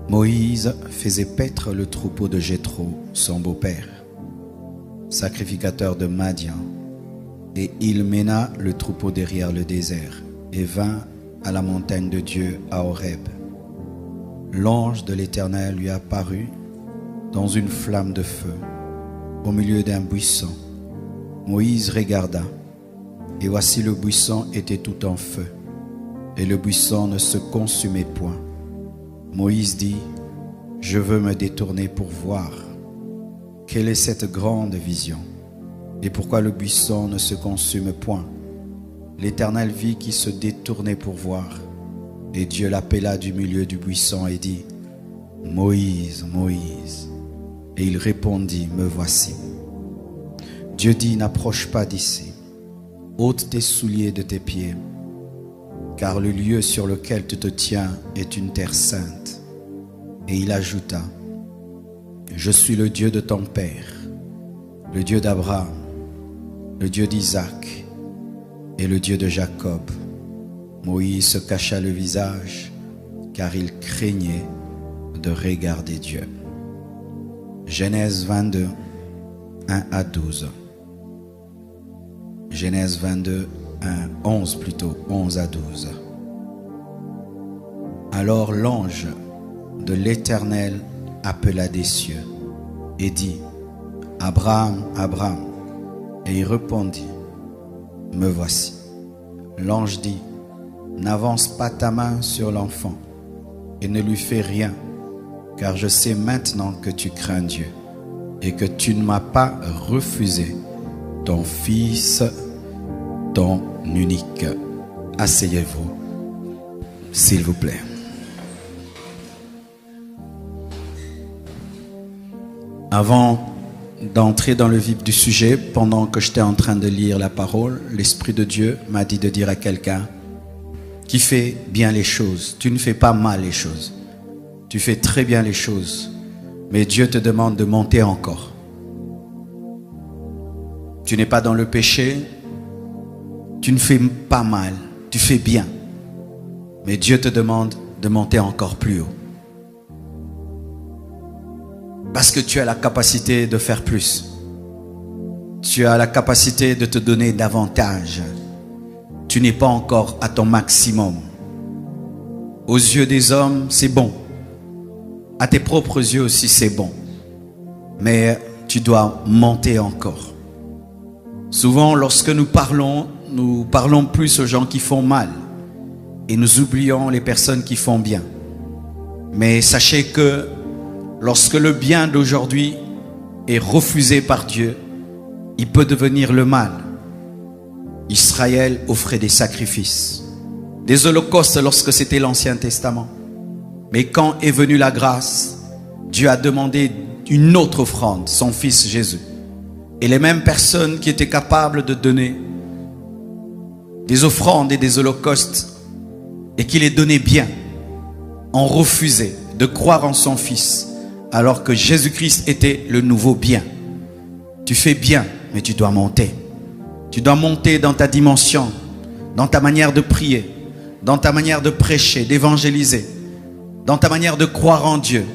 Moïse faisait paître le troupeau de Jéthro, son beau-père, sacrificateur de Madian, et il mena le troupeau derrière le désert et vint à la montagne de Dieu à Horeb. L'ange de l'Éternel lui apparut dans une flamme de feu au milieu d'un buisson. Moïse regarda, et voici le buisson était tout en feu, et le buisson ne se consumait point. Moïse dit: je veux me détourner pour voir quelle est cette grande vision, et pourquoi le buisson ne se consume point. L'Éternel vit qu'il se détournait pour voir, et Dieu l'appela du milieu du buisson et dit: Moïse, Moïse. Et il répondit: me voici. Dieu dit: n'approche pas d'ici, ôte tes souliers de tes pieds, car le lieu sur lequel tu te tiens est une terre sainte. Et il ajouta: je suis le Dieu de ton père, le Dieu d'Abraham, le Dieu d'Isaac et le Dieu de Jacob. Moïse se cacha le visage, car il craignait de regarder Dieu. Genèse 22, 1 à 12. Genèse 22, 11 plutôt, 11 à 12. Alors l'ange de l'Éternel appela des cieux et dit: Abraham, Abraham. Et il répondit: me voici. L'ange dit: n'avance pas ta main sur l'enfant et ne lui fais rien, car je sais maintenant que tu crains Dieu et que tu ne m'as pas refusé ton fils, ton unique. Asseyez-vous, s'il vous plaît. Avant d'entrer dans le vif du sujet, pendant que j'étais en train de lire la parole, l'Esprit de Dieu m'a dit de dire à quelqu'un qui fait bien les choses: tu ne fais pas mal les choses, tu fais très bien les choses, mais Dieu te demande de monter encore. Tu n'es pas dans le péché, tu ne fais pas mal, tu fais bien, mais Dieu te demande de monter encore plus haut. Parce que tu as la capacité de faire plus. Tu as la capacité de te donner davantage. Tu n'es pas encore à ton maximum. Aux yeux des hommes, c'est bon. À tes propres yeux aussi, c'est bon. Mais tu dois monter encore. Souvent, lorsque nous parlons plus aux gens qui font mal. Et nous oublions les personnes qui font bien. Mais sachez que lorsque le bien d'aujourd'hui est refusé par Dieu, il peut devenir le mal. Israël offrait des sacrifices, des holocaustes lorsque c'était l'Ancien Testament. Mais quand est venue la grâce, Dieu a demandé une autre offrande, son fils Jésus. Et les mêmes personnes qui étaient capables de donner des offrandes et des holocaustes, et qui les donnaient bien, ont refusé de croire en son fils, alors que Jésus-Christ était le nouveau bien. Tu fais bien, mais tu dois monter. Tu dois monter dans ta dimension, dans ta manière de prier, dans ta manière de prêcher, d'évangéliser, dans ta manière de croire en Dieu.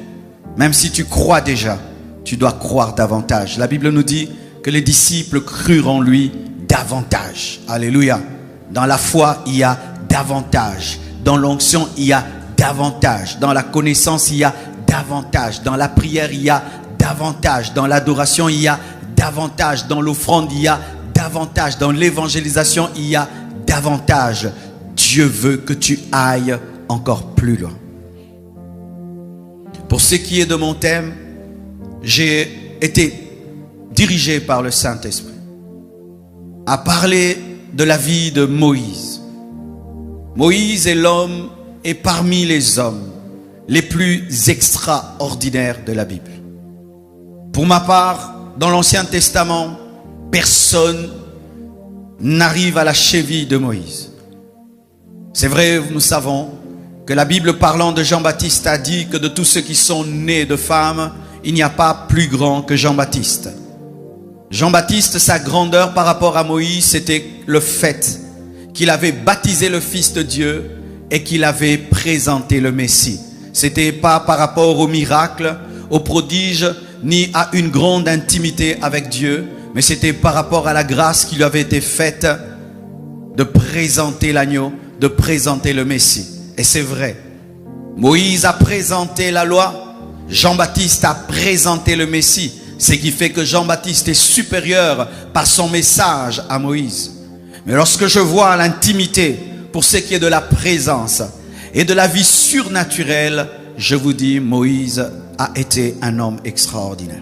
Même si tu crois déjà, tu dois croire davantage. La Bible nous dit que les disciples crurent en lui davantage. Alléluia. Dans la foi, il y a davantage. Dans l'onction, il y a davantage. Dans la connaissance, il y a davantage. Dans la prière, il y a davantage. Dans l'adoration, il y a davantage. Dans l'offrande, il y a davantage. Dans l'évangélisation, il y a davantage. Dieu veut que tu ailles encore plus loin. Pour ce qui est de mon thème, j'ai été dirigé par le Saint-Esprit à parler de la vie de Moïse. Moïse est l'homme et parmi les hommes les plus extraordinaires de la Bible. Pour ma part, dans l'Ancien Testament, personne n'arrive à la cheville de Moïse. C'est vrai, nous savons que la Bible parlant de Jean-Baptiste a dit que de tous ceux qui sont nés de femmes, il n'y a pas plus grand que Jean-Baptiste. Jean-Baptiste, sa grandeur par rapport à Moïse, c'était le fait qu'il avait baptisé le Fils de Dieu et qu'il avait présenté le Messie. C'était pas par rapport au miracle, au prodige, ni à une grande intimité avec Dieu, mais c'était par rapport à la grâce qui lui avait été faite de présenter l'agneau, de présenter le Messie. Et c'est vrai. Moïse a présenté la loi, Jean-Baptiste a présenté le Messie. Ce qui fait que Jean-Baptiste est supérieur par son message à Moïse. Mais lorsque je vois l'intimité pour ce qui est de la présence et de la vie surnaturelle, je vous dis, Moïse a été un homme extraordinaire.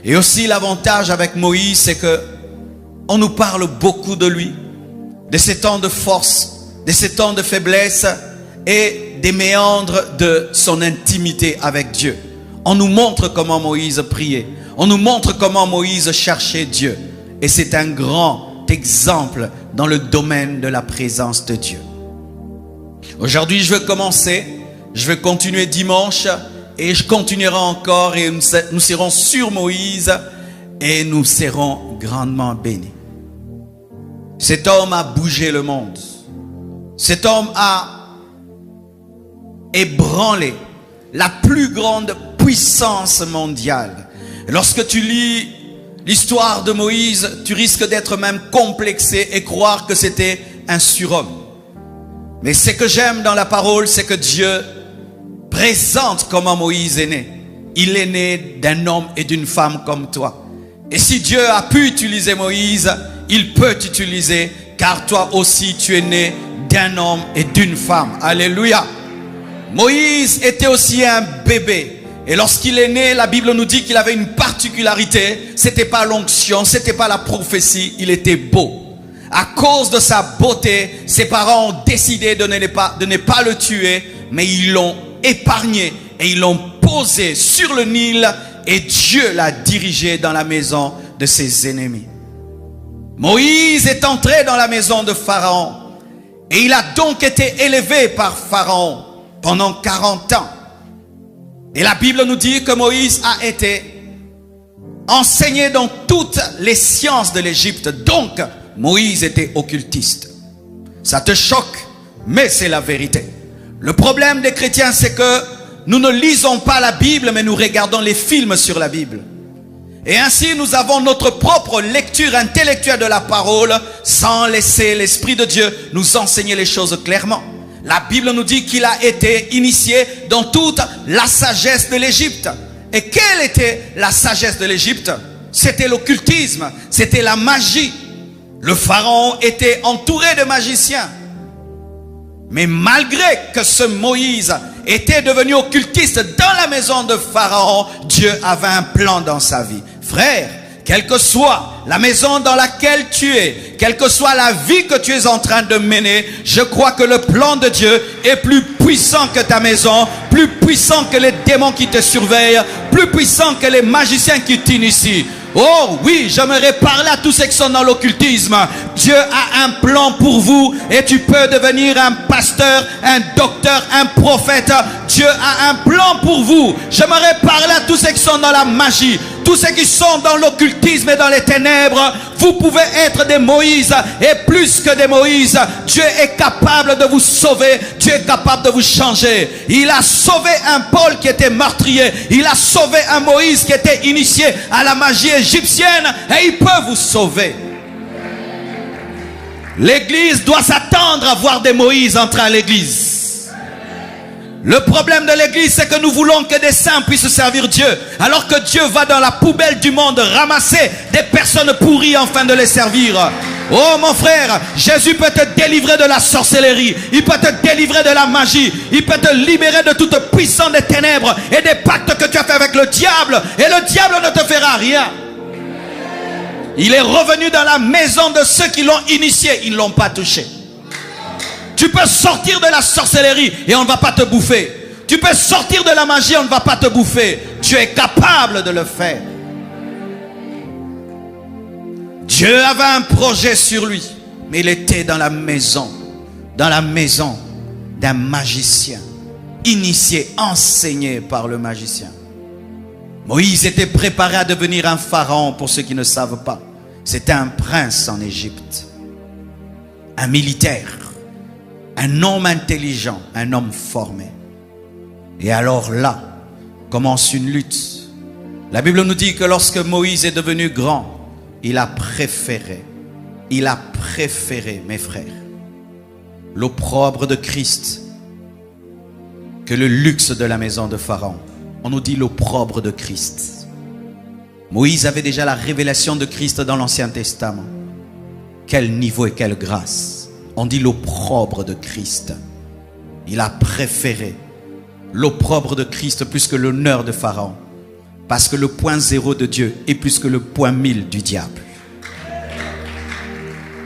Et aussi l'avantage avec Moïse, c'est que on nous parle beaucoup de lui, de ses temps de force, de ses temps de faiblesse et des méandres de son intimité avec Dieu. On nous montre comment Moïse priait. On nous montre comment Moïse cherchait Dieu. Et c'est un grand exemple dans le domaine de la présence de Dieu. Aujourd'hui, je vais commencer. Je vais continuer dimanche. Et je continuerai encore. Et nous serons sur Moïse. Et nous serons grandement bénis. Cet homme a bougé le monde. Cet homme a ébranlé la plus grande puissance mondiale. Lorsque tu lis l'histoire de Moïse, tu risques d'être même complexé et croire que c'était un surhomme. Mais ce que j'aime dans la parole, c'est que Dieu présente comment Moïse est né. Il est né d'un homme et d'une femme comme toi. Et si Dieu a pu utiliser Moïse, il peut t'utiliser, car toi aussi tu es né d'un homme et d'une femme. Alléluia. Moïse était aussi un bébé. Et lorsqu'il est né, la Bible nous dit qu'il avait une particularité. C'était pas l'onction, c'était pas la prophétie, il était beau. À cause de sa beauté, ses parents ont décidé de ne pas le tuer, mais ils l'ont épargné et ils l'ont posé sur le Nil et Dieu l'a dirigé dans la maison de ses ennemis. Moïse est entré dans la maison de Pharaon et il a donc été élevé par Pharaon pendant 40 ans. Et la Bible nous dit que Moïse a été enseigné dans toutes les sciences de l'Égypte. Donc, Moïse était occultiste. Ça te choque, mais c'est la vérité. Le problème des chrétiens, c'est que nous ne lisons pas la Bible, mais nous regardons les films sur la Bible. Et ainsi, nous avons notre propre lecture intellectuelle de la parole sans laisser l'Esprit de Dieu nous enseigner les choses clairement. La Bible nous dit qu'il a été initié dans toute la sagesse de l'Égypte. Et quelle était la sagesse de l'Égypte? C'était l'occultisme, c'était la magie. Le pharaon était entouré de magiciens. Mais malgré que ce Moïse était devenu occultiste dans la maison de Pharaon, Dieu avait un plan dans sa vie. Frère, quelle que soit la maison dans laquelle tu es, quelle que soit la vie que tu es en train de mener, je crois que le plan de Dieu est plus puissant que ta maison, plus puissant que les démons qui te surveillent, plus puissant que les magiciens qui t'initient. Oh oui, j'aimerais parler à tous ceux qui sont dans l'occultisme. Dieu a un plan pour vous et tu peux devenir un pasteur, un docteur, un prophète. Dieu a un plan pour vous. J'aimerais parler à tous ceux qui sont dans la magie, tous ceux qui sont dans l'occultisme et dans les ténèbres. Vous pouvez être des Moïse et plus que des Moïse. Dieu est capable de vous sauver. Dieu est capable de vous changer. Il a sauvé un Paul qui était meurtrier. Il a sauvé un Moïse qui était initié à la magie égyptienne. Et il peut vous sauver. L'église doit s'attendre à voir des Moïse entrer à l'église. Le problème de l'église, c'est que nous voulons que des saints puissent servir Dieu. Alors que Dieu va dans la poubelle du monde ramasser des personnes pourries afin de les servir. Oh mon frère, Jésus peut te délivrer de la sorcellerie. Il peut te délivrer de la magie. Il peut te libérer de toute puissance des ténèbres et des pactes que tu as fait avec le diable. Et le diable ne te fera rien. Il est revenu dans la maison de ceux qui l'ont initié. Ils ne l'ont pas touché. Tu peux sortir de la sorcellerie et on ne va pas te bouffer. Tu peux sortir de la magie, on ne va pas te bouffer. Tu es capable de le faire. Dieu avait un projet sur lui, mais il était dans la maison d'un magicien, initié, enseigné par le magicien. Moïse était préparé à devenir un pharaon, pour ceux qui ne savent pas. C'était un prince en Égypte, un militaire, un homme intelligent, un homme formé. Et alors là, commence une lutte. La Bible nous dit que lorsque Moïse est devenu grand, il a préféré, mes frères, l'opprobre de Christ que le luxe de la maison de Pharaon. On nous dit l'opprobre de Christ. Moïse avait déjà la révélation de Christ dans l'Ancien Testament. Quel niveau et quelle grâce. On dit l'opprobre de Christ. Il a préféré l'opprobre de Christ plus que l'honneur de Pharaon. Parce que le point zéro de Dieu est plus que le point 1000 du diable.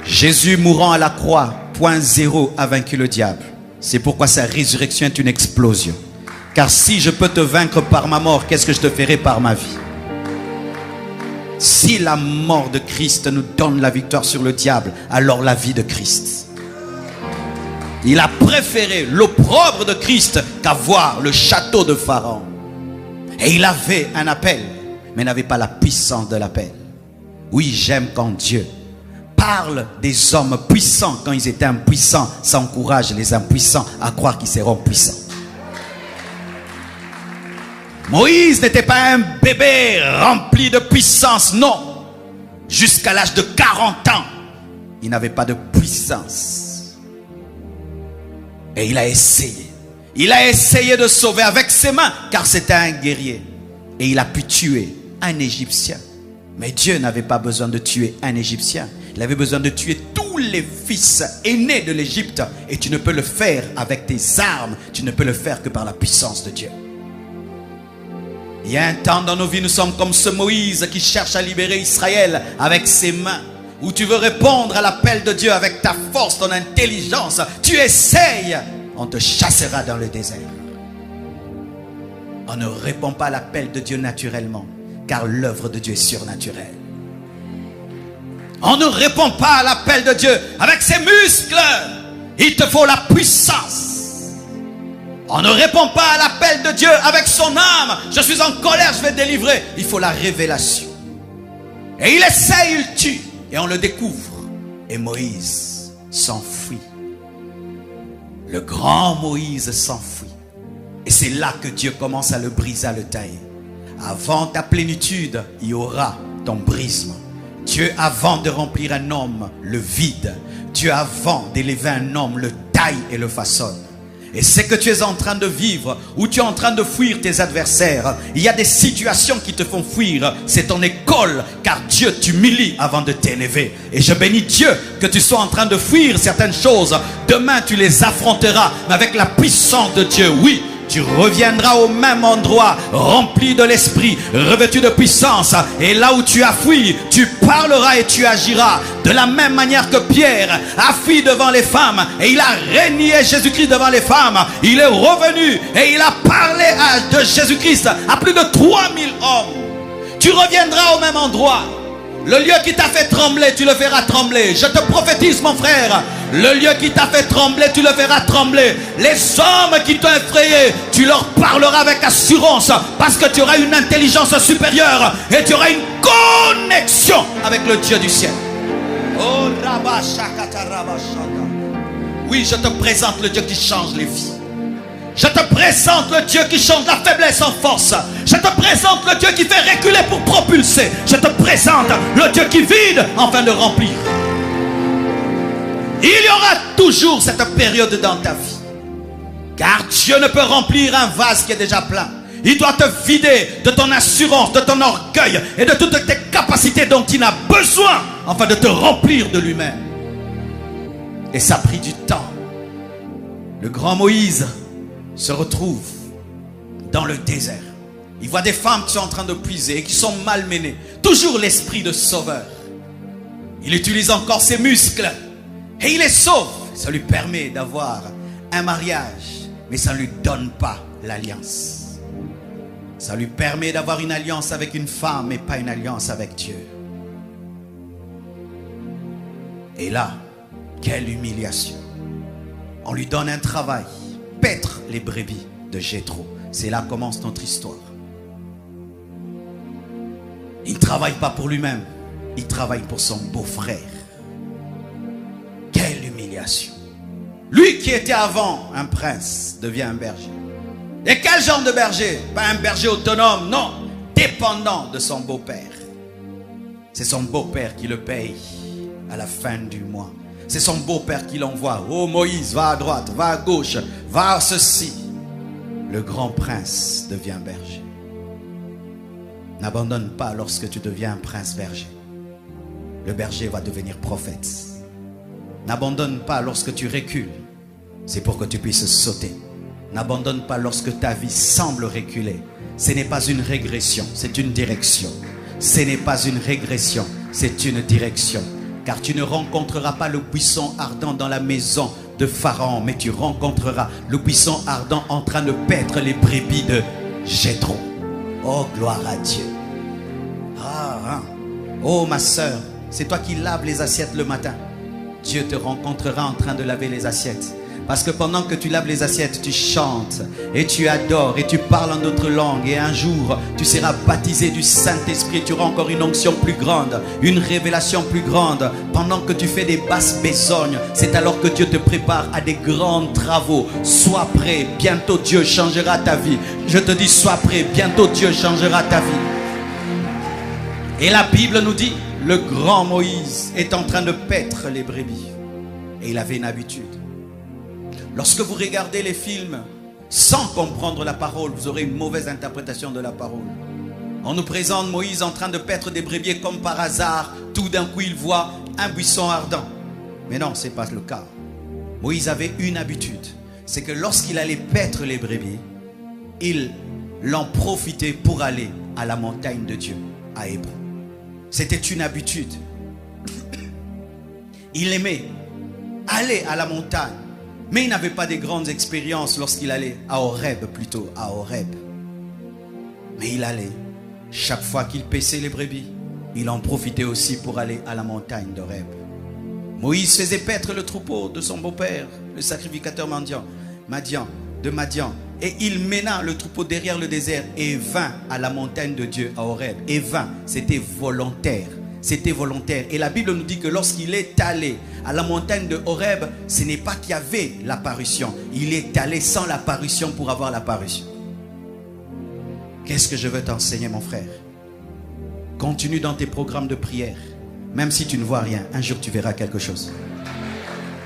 Jésus mourant à la croix, point zéro a vaincu le diable. C'est pourquoi sa résurrection est une explosion. Car si je peux te vaincre par ma mort, qu'est-ce que je te ferai par ma vie? Si la mort de Christ nous donne la victoire sur le diable, alors la vie de Christ. Il a préféré l'opprobre de Christ qu'avoir le château de Pharaon. Et il avait un appel, mais n'avait pas la puissance de l'appel. Oui, j'aime quand Dieu parle des hommes puissants quand ils étaient impuissants. Ça encourage les impuissants à croire qu'ils seront puissants. Moïse n'était pas un bébé rempli de puissance, non. Jusqu'à l'âge de 40 ans, il n'avait pas de puissance. Et il a essayé. Il a essayé de sauver avec ses mains, car c'était un guerrier. Et il a pu tuer un Égyptien. Mais Dieu n'avait pas besoin de tuer un Égyptien. Il avait besoin de tuer tous les fils aînés de l'Égypte. Et tu ne peux le faire avec tes armes. Tu ne peux le faire que par la puissance de Dieu. Il y a un temps dans nos vies, nous sommes comme ce Moïse qui cherche à libérer Israël avec ses mains. Où tu veux répondre à l'appel de Dieu avec ta force, ton intelligence. Tu essayes, on te chassera dans le désert. On ne répond pas à l'appel de Dieu naturellement, car l'œuvre de Dieu est surnaturelle. On ne répond pas à l'appel de Dieu avec ses muscles. Il te faut la puissance. On ne répond pas à l'appel de Dieu avec son âme. Je suis en colère, je vais délivrer. Il faut la révélation. Et il essaye, il tue. Et on le découvre. Et Moïse s'enfuit. Le grand Moïse s'enfuit. Et c'est là que Dieu commence à le briser, à le tailler. Avant ta plénitude, il y aura ton brisement. Dieu, avant de remplir un homme, le vide. Dieu, avant d'élever un homme, le taille et le façonne. Et c'est que tu es en train de vivre, où tu es en train de fuir tes adversaires. Il y a des situations qui te font fuir. C'est ton école, car Dieu t'humilie avant de t'élever. Et je bénis Dieu que tu sois en train de fuir certaines choses. Demain, tu les affronteras, mais avec la puissance de Dieu. Oui, tu reviendras au même endroit, rempli de l'esprit, revêtu de puissance. Et là où tu as fui, tu parleras et tu agiras. De la même manière que Pierre a fui devant les femmes et il a renié Jésus-Christ devant les femmes. Il est revenu et il a parlé de Jésus-Christ à plus de 3000 hommes. Tu reviendras au même endroit. Le lieu qui t'a fait trembler, tu le feras trembler. Je te prophétise, mon frère. Le lieu qui t'a fait trembler, tu le feras trembler. Les hommes qui t'ont effrayé, tu leur parleras avec assurance. Parce que tu auras une intelligence supérieure. Et tu auras une connexion avec le Dieu du ciel. Oh, oui, je te présente le Dieu qui change les vies. Je te présente le Dieu qui change la faiblesse en force. Je te présente le Dieu qui fait reculer pour propulser. Je te présente le Dieu qui vide afin de remplir. Il y aura toujours cette période dans ta vie. Car Dieu ne peut remplir un vase qui est déjà plein. Il doit te vider de ton assurance, de ton orgueil et de toutes tes capacités dont il a besoin afin de te remplir de lui-même. Et ça a pris du temps. Le grand Moïse se retrouve dans le désert. Il voit des femmes qui sont en train de puiser et qui sont malmenées. Toujours l'esprit de sauveur. Il utilise encore ses muscles et il les sauve. Ça lui permet d'avoir un mariage, mais ça ne lui donne pas l'alliance. Ça lui permet d'avoir une alliance avec une femme, mais pas une alliance avec Dieu. Et là, quelle humiliation. On lui donne un travail. Paître les brebis de Jéthro. C'est là que commence notre histoire. Il ne travaille pas pour lui-même. Il travaille pour son beau-frère. Quelle humiliation. Lui qui était avant un prince devient un berger. Et quel genre de berger? Pas un berger autonome, non. Dépendant de son beau-père. C'est son beau-père qui le paye à la fin du mois. C'est son beau-père qui l'envoie. Oh Moïse, va à droite, va à gauche, va à ceci. Le grand prince devient berger. N'abandonne pas lorsque tu deviens un prince berger. Le berger va devenir prophète. N'abandonne pas lorsque tu recules. C'est pour que tu puisses sauter. N'abandonne pas lorsque ta vie semble reculer. Ce n'est pas une régression, c'est une direction. Ce n'est pas une régression, c'est une direction. Car tu ne rencontreras pas le buisson ardent dans la maison de Pharaon, mais tu rencontreras le buisson ardent en train de paître les brebis de Jéthro. Oh, gloire à Dieu. Oh, ma sœur, c'est toi qui laves les assiettes le matin. Dieu te rencontrera en train de laver les assiettes. Parce que pendant que tu laves les assiettes, tu chantes et tu adores et tu parles en d'autres langues. Et un jour, tu seras baptisé du Saint-Esprit. Tu auras encore une onction plus grande, une révélation plus grande. Pendant que tu fais des basses besognes, c'est alors que Dieu te prépare à des grands travaux. Sois prêt, bientôt Dieu changera ta vie. Je te dis, sois prêt, bientôt Dieu changera ta vie. Et la Bible nous dit, le grand Moïse est en train de paître les brebis. Et il avait une habitude. Lorsque vous regardez les films sans comprendre la parole, vous aurez une mauvaise interprétation de la parole. On nous présente Moïse en train de paître des brebis et comme par hasard, tout d'un coup il voit un buisson ardent. Mais non, ce n'est pas le cas. Moïse avait une habitude. C'est que lorsqu'il allait paître les brebis, il en profitait pour aller à la montagne de Dieu, à Hébron. C'était une habitude. Il aimait aller à la montagne. Mais il n'avait pas de grandes expériences lorsqu'il allait à Horeb, plutôt à Horeb. Mais il allait. Chaque fois qu'il paissait les brebis, il en profitait aussi pour aller à la montagne d'Horeb. Moïse faisait paître le troupeau de son beau-père, le sacrificateur Madian. Et il mena le troupeau derrière le désert et vint à la montagne de Dieu, à Horeb. Et vint, c'était volontaire. C'était volontaire. Et la Bible nous dit que lorsqu'il est allé à la montagne de Horeb, ce n'est pas qu'il y avait l'apparition. Il est allé sans l'apparition pour avoir l'apparition. Qu'est-ce que je veux t'enseigner, mon frère? Continue dans tes programmes de prière. Même si tu ne vois rien, un jour tu verras quelque chose.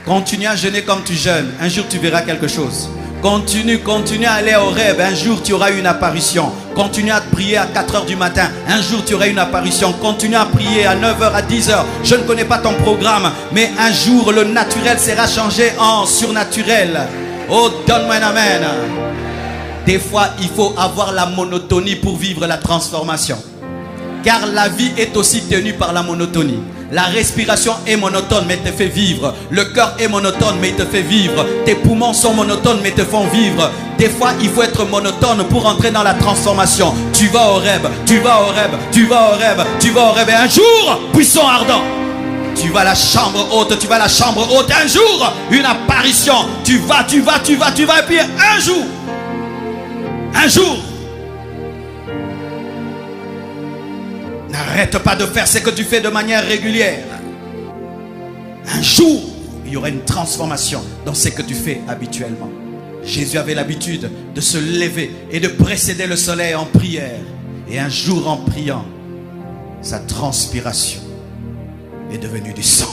Continue à jeûner comme tu jeûnes. Un jour tu verras quelque chose. Continue à aller à Horeb. Un jour tu auras une apparition. Continue à prier à 4 heures du matin. Un jour tu auras une apparition. Continue à prier à 9 heures, à 10 heures. Je ne connais pas ton programme, mais un jour le naturel sera changé en surnaturel. Oh, donne-moi un amen. Des fois il faut avoir la monotonie pour vivre la transformation. Car la vie est aussi tenue par la monotonie. La respiration est monotone mais te fait vivre. Le cœur est monotone mais il te fait vivre. Tes poumons sont monotones mais te font vivre. Des fois il faut être monotone pour entrer dans la transformation. Tu vas au Horeb, tu vas au Horeb, tu vas au Horeb, tu vas au Horeb. Et un jour, buisson ardent. Tu vas à la chambre haute, tu vas à la chambre haute. Un jour, une apparition. Tu vas. Et puis un jour. N'arrête pas de faire ce que tu fais de manière régulière. Un jour, il y aura une transformation dans ce que tu fais habituellement. Jésus avait l'habitude de se lever et de précéder le soleil en prière. Et un jour, en priant, sa transpiration est devenue du sang.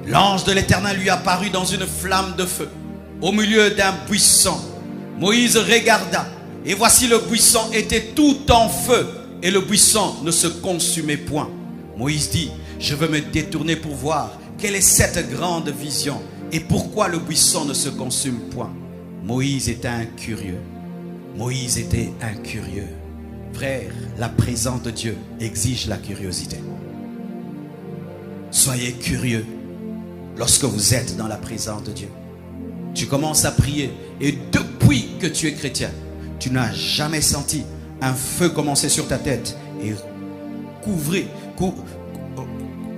L'ange de l'Éternel lui apparut dans une flamme de feu au milieu d'un buisson. Moïse regarda et voici le buisson était tout en feu et le buisson ne se consumait point. Moïse dit, je veux me détourner pour voir quelle est cette grande vision et pourquoi le buisson ne se consume point. Moïse était un curieux. Moïse était un curieux. Frère, la présence de Dieu exige la curiosité. Soyez curieux lorsque vous êtes dans la présence de Dieu. Tu commences à prier et depuis que tu es chrétien, tu n'as jamais senti un feu commencer sur ta tête et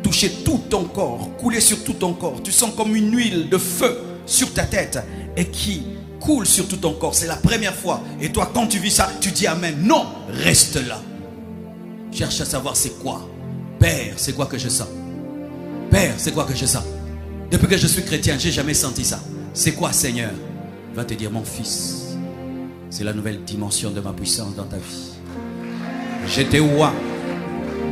toucher tout ton corps, couler sur tout ton corps. Tu sens comme une huile de feu sur ta tête et qui coule sur tout ton corps. C'est la première fois. Et toi, quand tu vis ça, tu dis amen. Non, reste là. Cherche à savoir c'est quoi. Père, c'est quoi que je sens? Père, c'est quoi que je sens? Depuis que je suis chrétien, j'ai jamais senti ça. C'est quoi, Seigneur? Il va te dire, mon fils, c'est la nouvelle dimension de ma puissance dans ta vie. J'étais ouin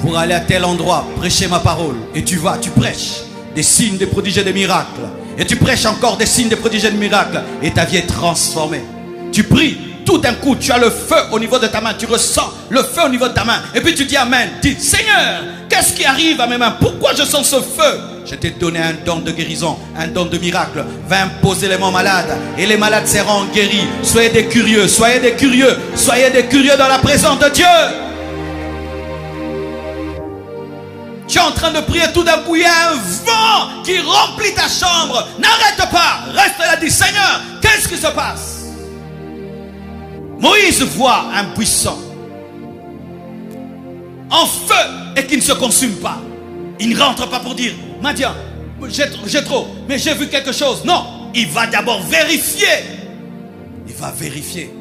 pour aller à tel endroit, prêcher ma parole. Et tu vas, tu prêches des signes, des prodiges et des miracles. Et tu prêches encore des signes, des prodiges et des miracles. Et ta vie est transformée. Tu pries, tout d'un coup, tu as le feu au niveau de ta main. Tu ressens le feu au niveau de ta main. Et puis tu dis Amen. Dis, Seigneur, qu'est-ce qui arrive à mes mains? Pourquoi je sens ce feu? Je t'ai donné un don de guérison, un don de miracle. Va imposer les mains malades. Et les malades seront guéris. Soyez des curieux, soyez des curieux. Soyez des curieux dans la présence de Dieu. Tu es en train de prier, tout d'un coup, il y a un vent qui remplit ta chambre. N'arrête pas, reste là, dis Seigneur, qu'est-ce qui se passe? Moïse voit un buisson en feu et qui ne se consume pas. Il ne rentre pas pour dire, Madian, j'ai trop, mais j'ai vu quelque chose. Non, il va d'abord vérifier. Il va vérifier.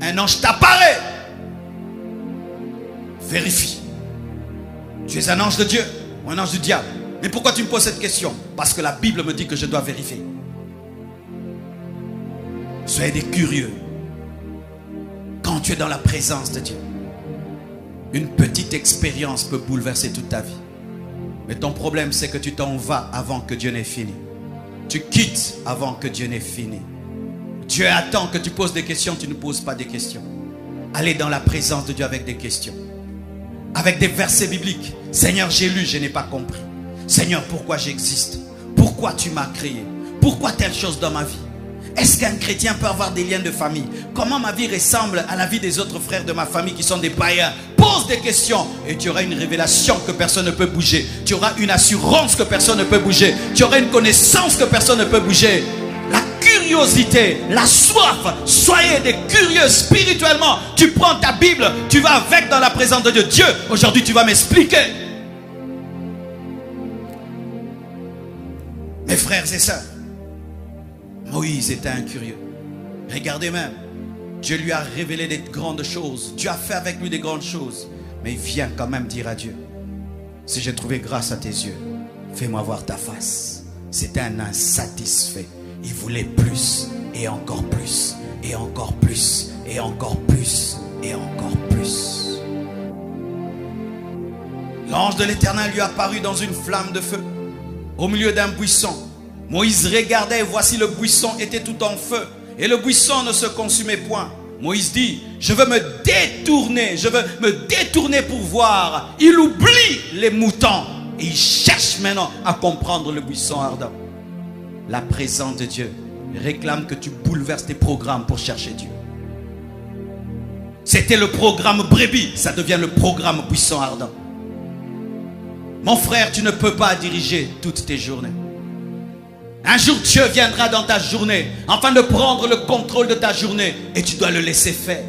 Un ange t'apparaît. Vérifie. Tu es un ange de Dieu ou un ange du diable? Mais pourquoi tu me poses cette question? Parce que la Bible me dit que je dois vérifier. Soyez des curieux. Quand tu es dans la présence de Dieu, une petite expérience peut bouleverser toute ta vie. Mais ton problème, c'est que tu t'en vas avant que Dieu n'ait fini. Tu quittes avant que Dieu n'ait fini. Dieu attend que tu poses des questions, tu ne poses pas des questions. Allez dans la présence de Dieu avec des questions. Avec des versets bibliques. Seigneur, j'ai lu, je n'ai pas compris. Seigneur, pourquoi j'existe? Pourquoi tu m'as créé? Pourquoi telle chose dans ma vie? Est-ce qu'un chrétien peut avoir des liens de famille? Comment ma vie ressemble à la vie des autres frères de ma famille qui sont des païens? Pose des questions et tu auras une révélation que personne ne peut bouger. Tu auras une assurance que personne ne peut bouger. Tu auras une connaissance que personne ne peut bouger. La curiosité, la soif, soyez des curieux spirituellement. Tu prends ta Bible, tu vas avec dans la présence de Dieu. Dieu, aujourd'hui tu vas m'expliquer. Mes frères et sœurs, Moïse était un curieux. Regardez même, Dieu lui a révélé des grandes choses. Dieu a fait avec lui des grandes choses. Mais il vient quand même dire à Dieu, si j'ai trouvé grâce à tes yeux, fais-moi voir ta face. C'était un insatisfait. Il voulait plus, et encore plus, et encore plus, et encore plus, et encore plus. L'ange de l'Éternel lui apparut dans une flamme de feu, au milieu d'un buisson. Moïse regardait, et voici le buisson était tout en feu, et le buisson ne se consumait point. Moïse dit, je veux me détourner pour voir. Il oublie les moutons, et il cherche maintenant à comprendre le buisson ardent. La présence de Dieu réclame que tu bouleverses tes programmes pour chercher Dieu. C'était le programme brebis, ça devient le programme buisson ardent. Mon frère, tu ne peux pas diriger toutes tes journées. Un jour, Dieu viendra dans ta journée afin de prendre le contrôle de ta journée et tu dois le laisser faire.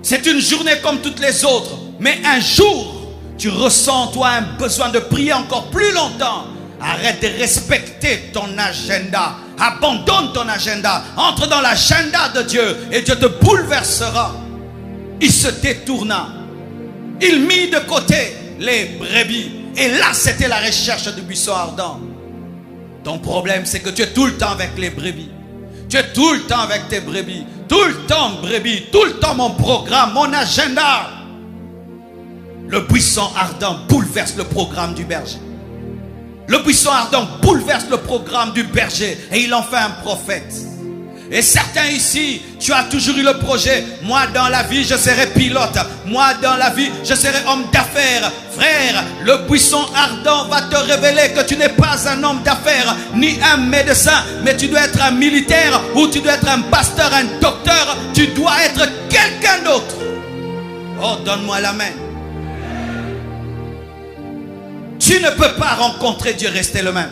C'est une journée comme toutes les autres, mais un jour, tu ressens toi un besoin de prier encore plus longtemps. Arrête de respecter ton agenda. Abandonne ton agenda. Entre dans l'agenda de Dieu et Dieu te bouleversera. Il se détourna. Il mit de côté les brebis. Et là, c'était la recherche du buisson ardent. Ton problème, c'est que tu es tout le temps avec les brebis. Tu es tout le temps avec tes brebis. Tout le temps brebis. Tout le temps mon programme, mon agenda. Le buisson ardent bouleverse le programme du berger. Le buisson ardent bouleverse le programme du berger et il en fait un prophète. Et certains ici, tu as toujours eu le projet. Moi dans la vie, je serai pilote. Moi dans la vie, je serai homme d'affaires. Frère, le buisson ardent va te révéler que tu n'es pas un homme d'affaires, ni un médecin, mais tu dois être un militaire, ou tu dois être un pasteur, un docteur. Tu dois être quelqu'un d'autre. Oh, donne-moi la main. Tu ne peux pas rencontrer Dieu, rester le même.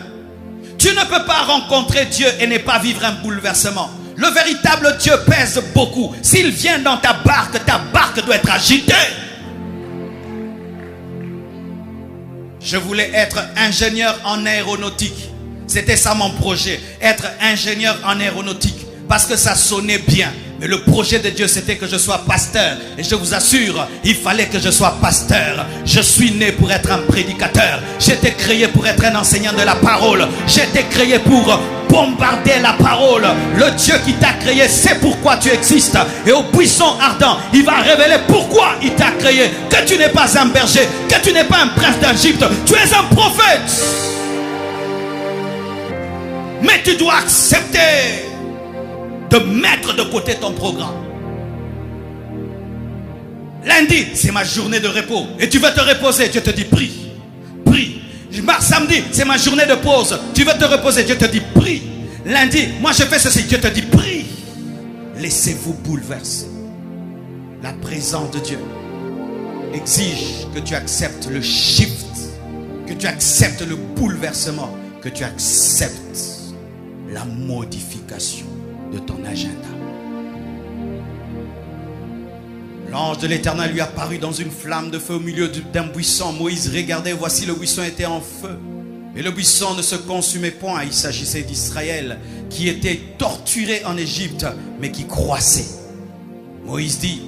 Tu ne peux pas rencontrer Dieu et ne pas vivre un bouleversement. Le véritable Dieu pèse beaucoup. S'il vient dans ta barque doit être agitée. Je voulais être ingénieur en aéronautique. C'était ça mon projet, être ingénieur en aéronautique. Parce que ça sonnait bien. Mais le projet de Dieu, c'était que je sois pasteur. Et je vous assure, il fallait que je sois pasteur. Je suis né pour être un prédicateur. J'ai été créé pour être un enseignant de la parole. J'ai été créé pour bombarder la parole. Le Dieu qui t'a créé sait pourquoi tu existes. Et au buisson ardent, il va révéler pourquoi il t'a créé. Que tu n'es pas un berger, que tu n'es pas un prince d'Égypte. Tu es un prophète. Mais tu dois accepter de mettre de côté ton programme. Lundi, c'est ma journée de repos. Et tu veux te reposer, Dieu te dit prie. Prie. Samedi, c'est ma journée de pause. Tu veux te reposer, Dieu te dit prie. Lundi, moi je fais ceci, Dieu te dit prie. Laissez-vous bouleverser. La présence de Dieu exige que tu acceptes le shift, que tu acceptes le bouleversement, que tu acceptes la modification de ton agenda. L'ange de l'Éternel lui apparut dans une flamme de feu au milieu d'un buisson. Moïse regardait, voici le buisson était en feu. Et le buisson ne se consumait point. Il s'agissait d'Israël qui était torturé en Égypte, mais qui croissait. Moïse dit,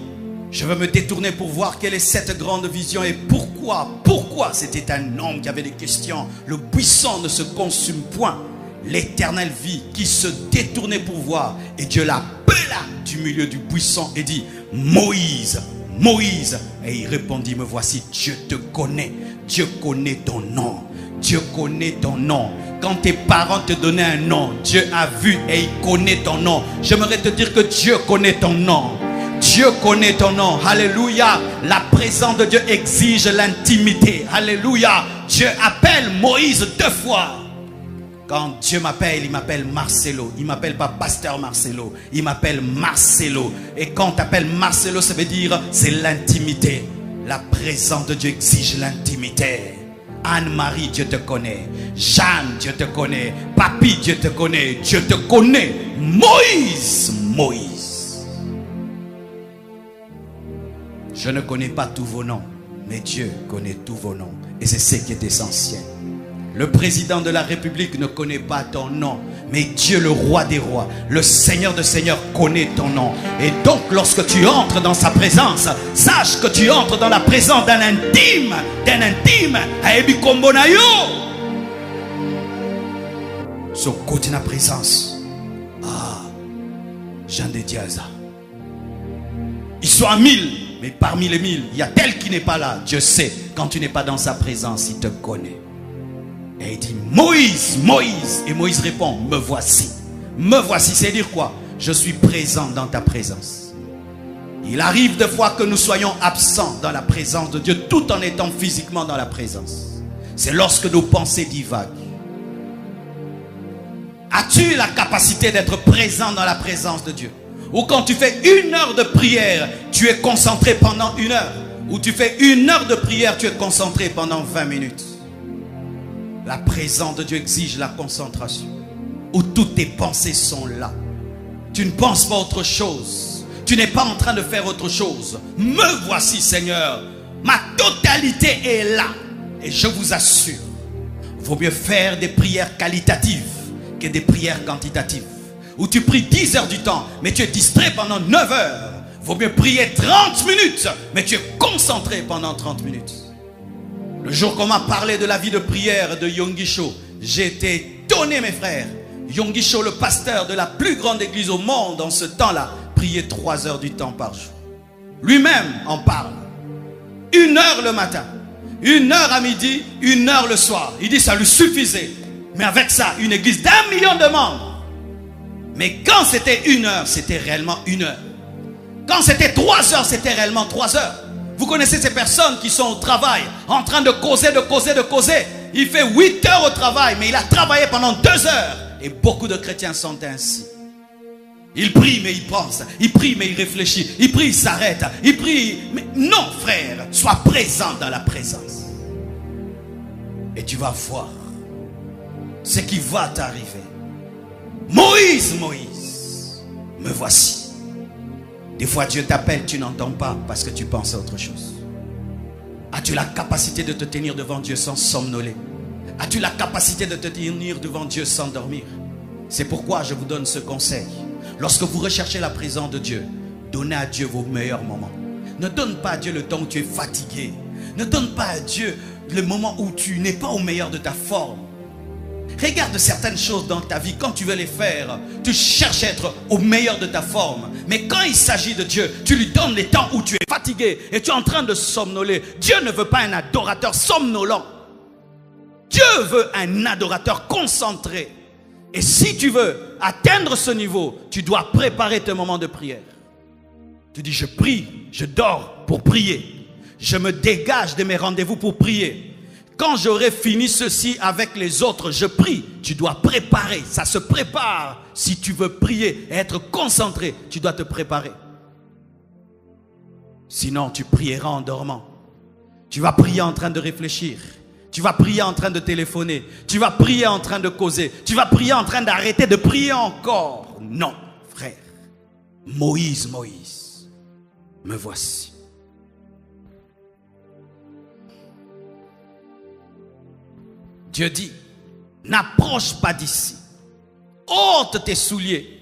je veux me détourner pour voir quelle est cette grande vision et pourquoi c'était un homme qui avait des questions. Le buisson ne se consume point. L'Éternel vit qui se détournait pour voir. Et Dieu l'appela du milieu du buisson et dit, Moïse, Moïse. Et il répondit, me voici, Dieu te connaît. Dieu connaît ton nom. Dieu connaît ton nom. Quand tes parents te donnaient un nom, Dieu a vu et il connaît ton nom. J'aimerais te dire que Dieu connaît ton nom. Dieu connaît ton nom. Alléluia. La présence de Dieu exige l'intimité. Alléluia. Dieu appelle Moïse 2 fois. Quand Dieu m'appelle, il m'appelle Marcelo. Il ne m'appelle pas Pasteur Marcelo. Il m'appelle Marcelo. Et quand tu appelles Marcelo, ça veut dire c'est l'intimité. La présence de Dieu exige l'intimité. Anne-Marie, Dieu te connaît. Jeanne, Dieu te connaît. Papi, Dieu te connaît. Dieu te connaît. Moïse, Moïse. Je ne connais pas tous vos noms, mais Dieu connaît tous vos noms. Et c'est ce qui est essentiel. Le président de la République ne connaît pas ton nom, mais Dieu, le roi des rois, le Seigneur des seigneurs connaît ton nom. Et donc lorsque tu entres dans sa présence, sache que tu entres dans la présence d'un intime, so côté la présence. Ah, Jean de Diaza. Ils sont à 1000, mais parmi les 1000, il y a tel qui n'est pas là. Dieu sait, quand tu n'es pas dans sa présence, il te connaît. Et il dit, Moïse, Moïse. Et Moïse répond, me voici. Me voici, c'est dire quoi? Je suis présent dans ta présence. Il arrive des fois que nous soyons absents dans la présence de Dieu, tout en étant physiquement dans la présence. C'est lorsque nos pensées divaguent. As-tu la capacité d'être présent dans la présence de Dieu? Ou quand tu fais 1 heure de prière, tu es concentré pendant 1 heure. Ou tu fais 1 heure de prière, tu es concentré pendant 20 minutes. La présence de Dieu exige la concentration. Où toutes tes pensées sont là. Tu ne penses pas autre chose. Tu n'es pas en train de faire autre chose. Me voici, Seigneur. Ma totalité est là. Et je vous assure, vaut mieux faire des prières qualitatives que des prières quantitatives. Où tu pries 10 heures du temps, mais tu es distrait pendant 9 heures. Vaut mieux prier 30 minutes, mais tu es concentré pendant 30 minutes. Le jour qu'on m'a parlé de la vie de prière de Yonggi Cho, j'ai été étonné, mes frères. Yonggi Cho, le pasteur de la plus grande église au monde en ce temps-là, priait 3 heures du temps par jour. Lui-même en parle. 1 heure le matin, 1 heure à midi, 1 heure le soir. Il dit ça lui suffisait. Mais avec ça, une église d'1 million de membres. Mais quand c'était 1 heure, c'était réellement 1 heure. Quand c'était 3 heures, c'était réellement 3 heures. Vous connaissez ces personnes qui sont au travail, en train de causer. Il fait 8 heures au travail, mais il a travaillé pendant 2 heures. Et beaucoup de chrétiens sont ainsi. Il prie, mais il pense. Il prie, mais il réfléchit. Il prie, il s'arrête. Il prie. Mais non, frère, sois présent dans la présence. Et tu vas voir ce qui va t'arriver. Moïse, Moïse, me voici. Des fois, Dieu t'appelle, tu n'entends pas parce que tu penses à autre chose. As-tu la capacité de te tenir devant Dieu sans somnoler? As-tu la capacité de te tenir devant Dieu sans dormir? C'est pourquoi je vous donne ce conseil. Lorsque vous recherchez la présence de Dieu, donnez à Dieu vos meilleurs moments. Ne donne pas à Dieu le temps où tu es fatigué. Ne donne pas à Dieu le moment où tu n'es pas au meilleur de ta forme. Regarde certaines choses dans ta vie, quand tu veux les faire, tu cherches à être au meilleur de ta forme. Mais quand il s'agit de Dieu, tu lui donnes les temps où tu es fatigué et tu es en train de somnoler. Dieu ne veut pas un adorateur somnolent. Dieu veut un adorateur concentré. Et si tu veux atteindre ce niveau, tu dois préparer tes moments de prière. Tu dis, je prie, je dors pour prier. Je me dégage de mes rendez-vous pour prier. Quand j'aurai fini ceci avec les autres, je prie. Tu dois préparer, ça se prépare. Si tu veux prier et être concentré, tu dois te préparer. Sinon, tu prieras en dormant. Tu vas prier en train de réfléchir. Tu vas prier en train de téléphoner. Tu vas prier en train de causer. Tu vas prier en train d'arrêter de prier encore. Non, frère. Moïse, me voici. Dieu dit, n'approche pas d'ici. Ôte tes souliers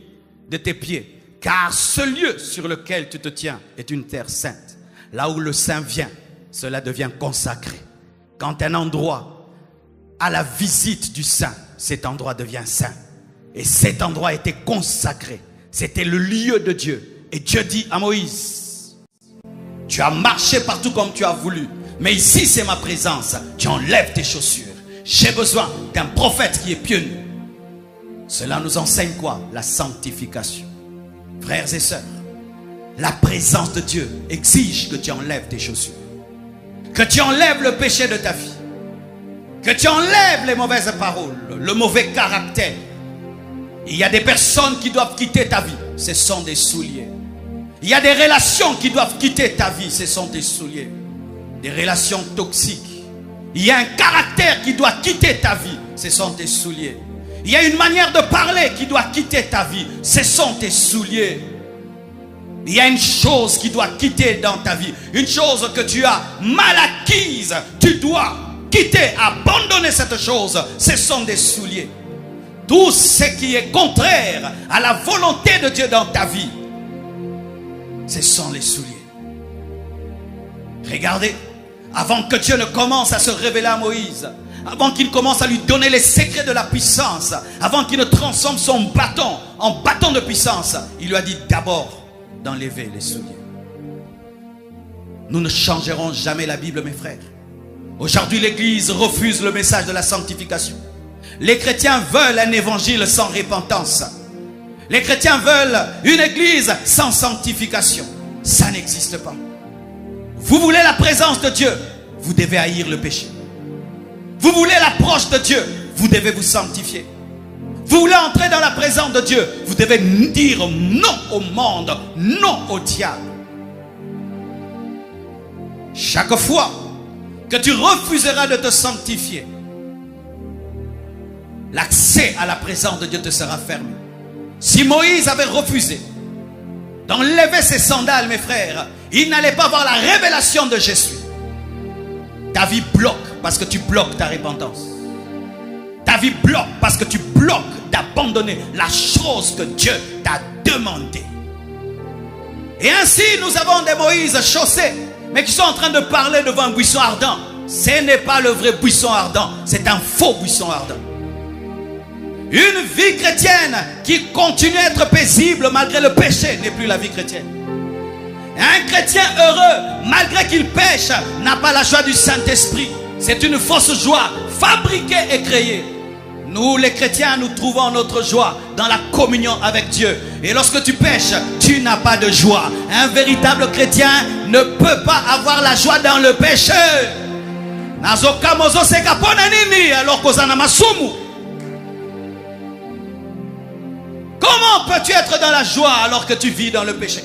de tes pieds, car ce lieu sur lequel tu te tiens est une terre sainte. Là où le saint vient, cela devient consacré. Quand un endroit a la visite du saint, cet endroit devient saint. Et cet endroit était consacré. C'était le lieu de Dieu. Et Dieu dit à Moïse, tu as marché partout comme tu as voulu, mais ici c'est ma présence. Tu enlèves tes chaussures. J'ai besoin d'un prophète qui est pieux. Cela nous enseigne quoi? La sanctification. Frères et sœurs, la présence de Dieu exige que tu enlèves tes chaussures. Que tu enlèves le péché de ta vie. Que tu enlèves les mauvaises paroles, le mauvais caractère. Il y a des personnes qui doivent quitter ta vie. Ce sont des souliers. Il y a des relations qui doivent quitter ta vie. Ce sont des souliers. Des relations toxiques. Il y a un caractère qui doit quitter ta vie. Ce sont tes souliers. Il y a une manière de parler qui doit quitter ta vie. Ce sont tes souliers. Il y a une chose qui doit quitter dans ta vie. Une chose que tu as mal acquise. Tu dois quitter, abandonner cette chose. Ce sont des souliers. Tout ce qui est contraire à la volonté de Dieu dans ta vie, ce sont les souliers. Regardez. Avant que Dieu ne commence à se révéler à Moïse, avant qu'il commence à lui donner les secrets de la puissance, avant qu'il ne transforme son bâton en bâton de puissance, il lui a dit d'abord d'enlever les souliers. Nous ne changerons jamais la Bible, mes frères. Aujourd'hui, l'Église refuse le message de la sanctification. Les chrétiens veulent un évangile sans repentance. Les chrétiens veulent une Église sans sanctification. Ça n'existe pas. Vous voulez la présence de Dieu, vous devez haïr le péché. Vous voulez l'approche de Dieu, vous devez vous sanctifier. Vous voulez entrer dans la présence de Dieu, vous devez dire non au monde, non au diable. Chaque fois que tu refuseras de te sanctifier, l'accès à la présence de Dieu te sera fermé. Si Moïse avait refusé d'enlever ses sandales, mes frères, il n'allait pas avoir la révélation de Jésus. Ta vie bloque parce que tu bloques ta repentance. Ta vie bloque parce que tu bloques d'abandonner la chose que Dieu t'a demandé. Et ainsi, nous avons des Moïse chaussés, mais qui sont en train de parler devant un buisson ardent. Ce n'est pas le vrai buisson ardent, c'est un faux buisson ardent. Une vie chrétienne qui continue à être paisible malgré le péché n'est plus la vie chrétienne. Un chrétien heureux, malgré qu'il pêche, n'a pas la joie du Saint-Esprit. C'est une fausse joie, fabriquée et créée. Nous, les chrétiens, nous trouvons notre joie dans la communion avec Dieu. Et lorsque tu pêches, tu n'as pas de joie. Un véritable chrétien ne peut pas avoir la joie dans le péché. Comment peux-tu être dans la joie alors que tu vis dans le péché?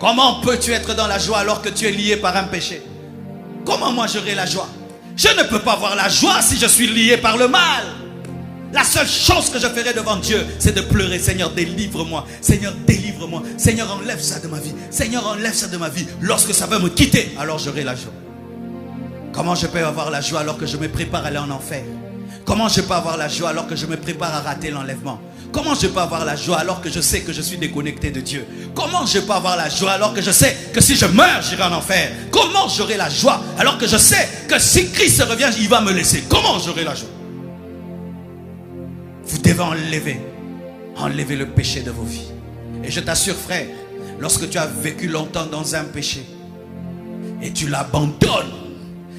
Comment peux-tu être dans la joie alors que tu es lié par un péché? Comment moi j'aurai la joie? Je ne peux pas avoir la joie si je suis lié par le mal. La seule chose que je ferai devant Dieu, c'est de pleurer. Seigneur, délivre-moi. Seigneur, délivre-moi. Seigneur, enlève ça de ma vie. Seigneur, enlève ça de ma vie. Lorsque ça va me quitter, alors j'aurai la joie. Comment je peux avoir la joie alors que je me prépare à aller en enfer? Comment je peux avoir la joie alors que je me prépare à rater l'enlèvement? Comment je peux avoir la joie alors que je sais que je suis déconnecté de Dieu? Comment je peux avoir la joie alors que je sais que si je meurs, j'irai en enfer? Comment j'aurai la joie alors que je sais que si Christ revient, il va me laisser? Comment j'aurai la joie? Vous devez enlever le péché de vos vies. Et je t'assure, frère, lorsque tu as vécu longtemps dans un péché et tu l'abandonnes,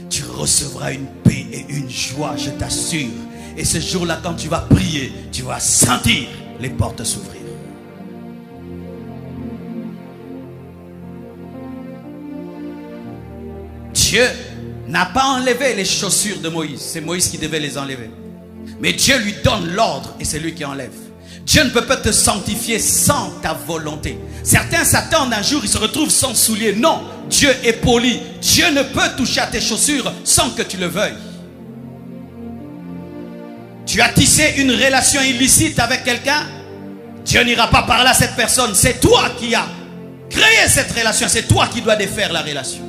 tu recevras une paix et une joie, je t'assure. Et ce jour-là, quand tu vas prier, tu vas sentir les portes s'ouvrir. Dieu n'a pas enlevé les chaussures de Moïse. C'est Moïse qui devait les enlever. Mais Dieu lui donne l'ordre et c'est lui qui enlève. Dieu ne peut pas te sanctifier sans ta volonté. Certains s'attendent un jour, ils se retrouvent sans souliers. Non, Dieu est poli. Dieu ne peut toucher à tes chaussures sans que tu le veuilles. Tu as tissé une relation illicite avec quelqu'un, Dieu n'ira pas parler à cette personne. C'est toi qui as créé cette relation. C'est toi qui dois défaire la relation.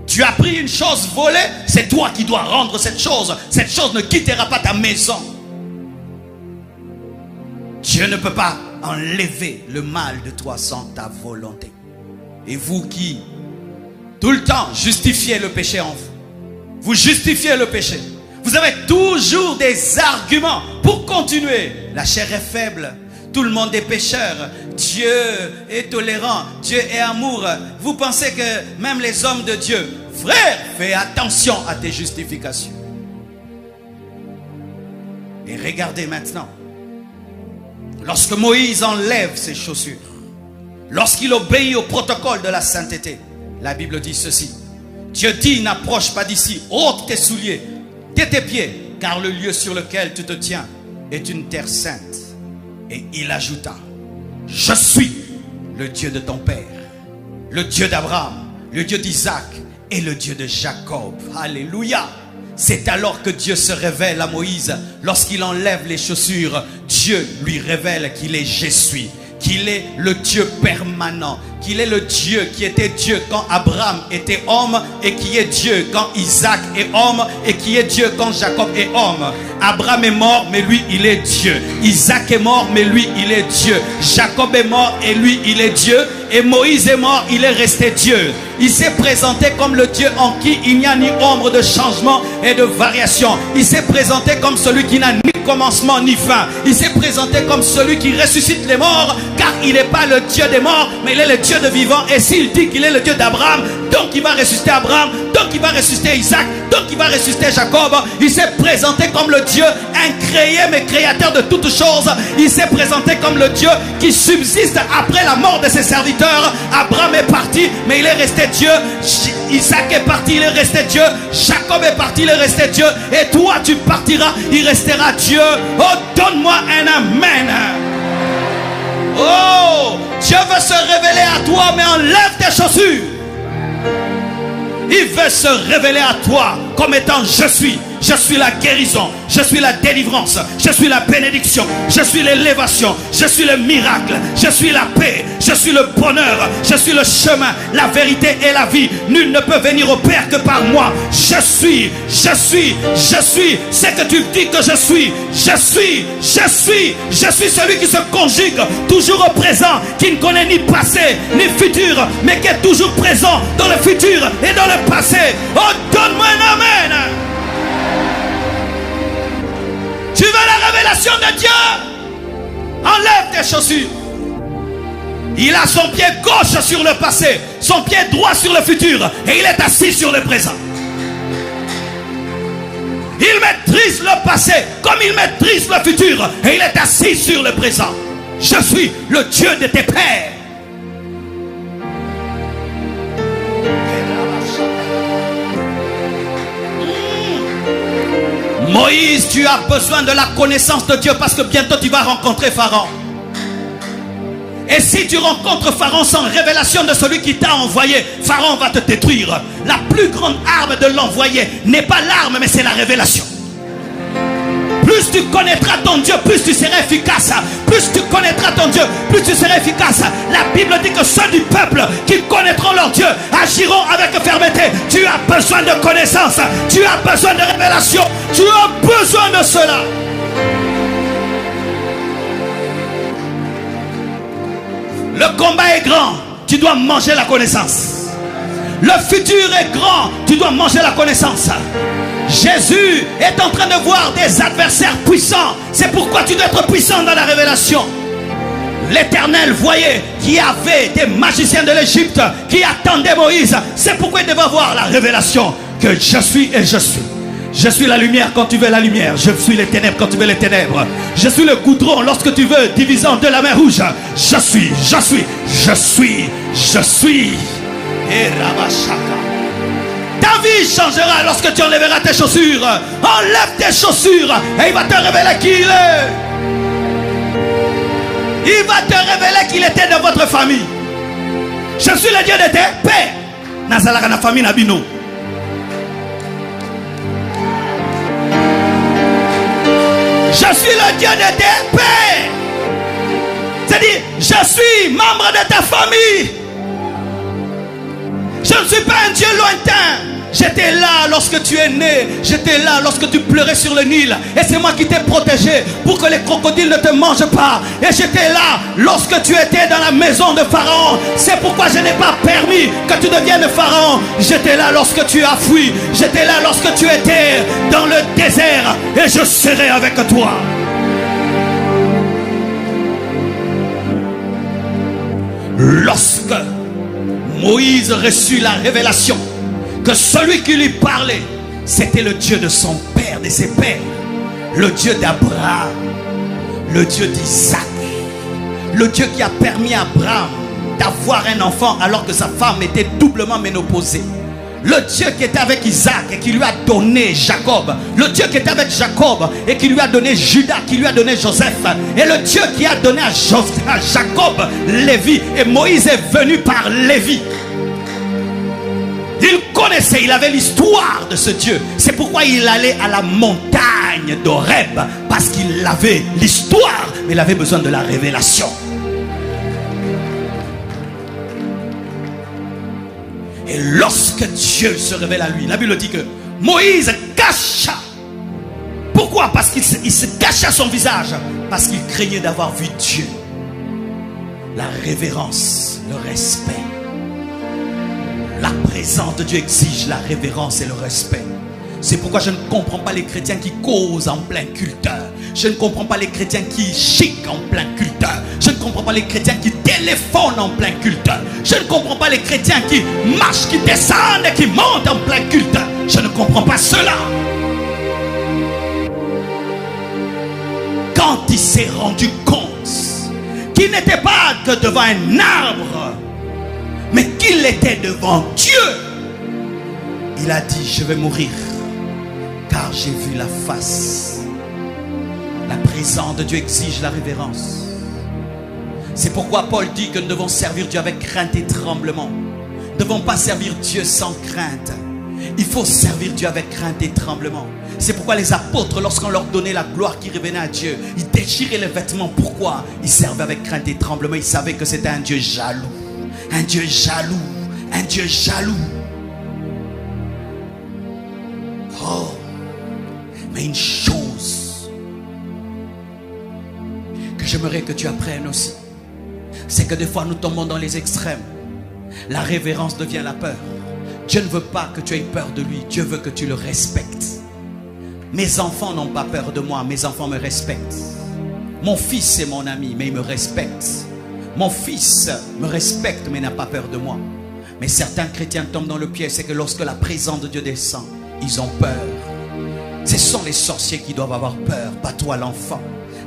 Tu as pris une chose volée, c'est toi qui dois rendre cette chose. Cette chose ne quittera pas ta maison. Dieu ne peut pas enlever le mal de toi sans ta volonté. Et vous qui, tout le temps, justifiez le péché en vous. Vous justifiez le péché. Vous avez toujours des arguments pour continuer. La chair est faible. Tout le monde est pécheur. Dieu est tolérant. Dieu est amour. Vous pensez que même les hommes de Dieu... Frère, fais attention à tes justifications. Et regardez maintenant. Lorsque Moïse enlève ses chaussures, lorsqu'il obéit au protocole de la sainteté, la Bible dit ceci. Dieu dit, n'approche pas d'ici, ôte tes souliers de tes pieds, car le lieu sur lequel tu te tiens est une terre sainte. Et il ajouta, je suis le Dieu de ton père, le Dieu d'Abraham, le Dieu d'Isaac et le Dieu de Jacob. Alléluia. C'est alors que Dieu se révèle à Moïse. Lorsqu'il enlève les chaussures, Dieu lui révèle qu'il est je suis, qu'il est le Dieu permanent, qu'il est le Dieu qui était Dieu quand Abraham était homme et qui est Dieu quand Isaac est homme et qui est Dieu quand Jacob est homme. Abraham est mort, mais lui, il est Dieu. Isaac est mort, mais lui, il est Dieu. Jacob est mort et lui, il est Dieu. Et Moïse est mort, il est resté Dieu. Il s'est présenté comme le Dieu en qui il n'y a ni ombre de changement et de variation. Il s'est présenté comme celui qui n'a ni commencement ni fin. Il s'est présenté comme celui qui ressuscite les morts, car il n'est pas le Dieu des morts, mais il est le Dieu de vivants. Et s'il dit qu'il est le Dieu d'Abraham, donc il va ressusciter Abraham, donc il va ressusciter Isaac, donc il va ressusciter Jacob. Il s'est présenté comme le Dieu incréé mais créateur de toutes choses. Il s'est présenté comme le Dieu qui subsiste après la mort de ses serviteurs. Abraham est parti, mais il est resté Dieu. Isaac est parti, il est resté Dieu. Jacob est parti, il est resté Dieu. Et toi tu partiras, il restera Dieu. Oh, donne-moi un amen. Oh, Dieu veut se révéler à toi, mais enlève tes chaussures. Il veut se révéler à toi comme étant je suis. Je suis la guérison, je suis la délivrance, je suis la bénédiction, je suis l'élévation, je suis le miracle, je suis la paix, je suis le bonheur, je suis le chemin, la vérité et la vie. Nul ne peut venir au Père que par moi. Je suis ce que tu dis que je suis. Je suis celui qui se conjugue toujours au présent, qui ne connaît ni passé ni futur, mais qui est toujours présent dans le futur et dans le passé. Oh, donne-moi un amen. Tu veux la révélation de Dieu? Enlève tes chaussures. Il a son pied gauche sur le passé, son pied droit sur le futur, et il est assis sur le présent. Il maîtrise le passé comme il maîtrise le futur, et il est assis sur le présent. Je suis le Dieu de tes pères. Moïse, tu as besoin de la connaissance de Dieu parce que bientôt tu vas rencontrer Pharaon. Et si tu rencontres Pharaon sans révélation de celui qui t'a envoyé, Pharaon va te détruire. La plus grande arme de l'envoyé n'est pas l'arme, mais c'est la révélation. Plus tu connaîtras ton Dieu, plus tu seras efficace. Plus tu connaîtras ton Dieu, plus tu seras efficace. La Bible dit que ceux du peuple qui connaîtront leur Dieu agiront avec fermeté. Tu as besoin de connaissance, tu as besoin de révélation, tu as besoin de cela. Le combat est grand, tu dois manger la connaissance. Le futur est grand, tu dois manger la connaissance. Jésus est en train de voir des adversaires puissants. C'est pourquoi tu dois être puissant dans la révélation. L'Éternel voyait qu'il y avait des magiciens de l'Égypte qui attendaient Moïse. C'est pourquoi il devait avoir la révélation que je suis et je suis. Je suis la lumière quand tu veux la lumière. Je suis les ténèbres quand tu veux les ténèbres. Je suis le goudron lorsque tu veux diviser en deux la mer rouge. Je suis, je suis, je suis, je suis. Et Rabashaka. Ta vie changera lorsque tu enlèveras tes chaussures. Enlève tes chaussures et il va te révéler qui il est. Il va te révéler qu'il était de votre famille. Je suis le Dieu de tes pères. Nazalaka na famille Nabino. Je suis le Dieu de tes pères. C'est-à-dire, je suis membre de ta famille. Je ne suis pas un Dieu lointain. J'étais là lorsque tu es né. J'étais là lorsque tu pleurais sur le Nil. Et c'est moi qui t'ai protégé pour que les crocodiles ne te mangent pas. Et j'étais là lorsque tu étais dans la maison de Pharaon. C'est pourquoi je n'ai pas permis que tu deviennes Pharaon. J'étais là lorsque tu as fui. J'étais là lorsque tu étais dans le désert. Et je serai avec toi. Lorsque Moïse reçut la révélation que celui qui lui parlait, c'était le Dieu de son père, de ses pères, le Dieu d'Abraham, le Dieu d'Isaac, le Dieu qui a permis à Abraham d'avoir un enfant alors que sa femme était doublement ménopausée, le Dieu qui était avec Isaac et qui lui a donné Jacob, le Dieu qui était avec Jacob et qui lui a donné Judas, qui lui a donné Joseph, et le Dieu qui a donné à Jacob Lévi, et Moïse est venu par Lévi. Il connaissait, il avait l'histoire de ce Dieu. C'est pourquoi il allait à la montagne d'Horeb, parce qu'il avait l'histoire, mais il avait besoin de la révélation. Et lorsque Dieu se révèle à lui, la Bible dit que Moïse cacha. Pourquoi? Parce qu'il se cacha son visage, parce qu'il craignait d'avoir vu Dieu. La révérence, le respect. La présence de Dieu exige la révérence et le respect. C'est pourquoi je ne comprends pas les chrétiens qui causent en plein culte. Je ne comprends pas les chrétiens qui chiquent en plein culte. Je ne comprends pas les chrétiens qui téléphonent en plein culte. Je ne comprends pas les chrétiens qui marchent, qui descendent et qui montent en plein culte. Je ne comprends pas cela. Quand il s'est rendu compte qu'il n'était pas que devant un arbre, mais qu'il était devant Dieu, il a dit: je vais mourir car j'ai vu la face. La présence de Dieu exige la révérence. C'est pourquoi Paul dit que nous devons servir Dieu avec crainte et tremblement. Nous ne devons pas servir Dieu sans crainte. Il faut servir Dieu avec crainte et tremblement. C'est pourquoi les apôtres, lorsqu'on leur donnait la gloire qui revenait à Dieu, ils déchiraient les vêtements. Pourquoi? Ils servaient avec crainte et tremblement. Ils savaient que c'était un Dieu jaloux. Un Dieu jaloux. Un Dieu jaloux. Oh. Mais une chose que j'aimerais que tu apprennes aussi, c'est que des fois nous tombons dans les extrêmes. La révérence devient la peur. Dieu ne veut pas que tu aies peur de lui. Dieu veut que tu le respectes. Mes enfants n'ont pas peur de moi. Mes enfants me respectent. Mon fils est mon ami, mais il me respecte. Mon fils me respecte, mais n'a pas peur de moi. Mais certains chrétiens tombent dans le piège. C'est que lorsque la présence de Dieu descend, ils ont peur. Ce sont les sorciers qui doivent avoir peur, pas toi l'enfant.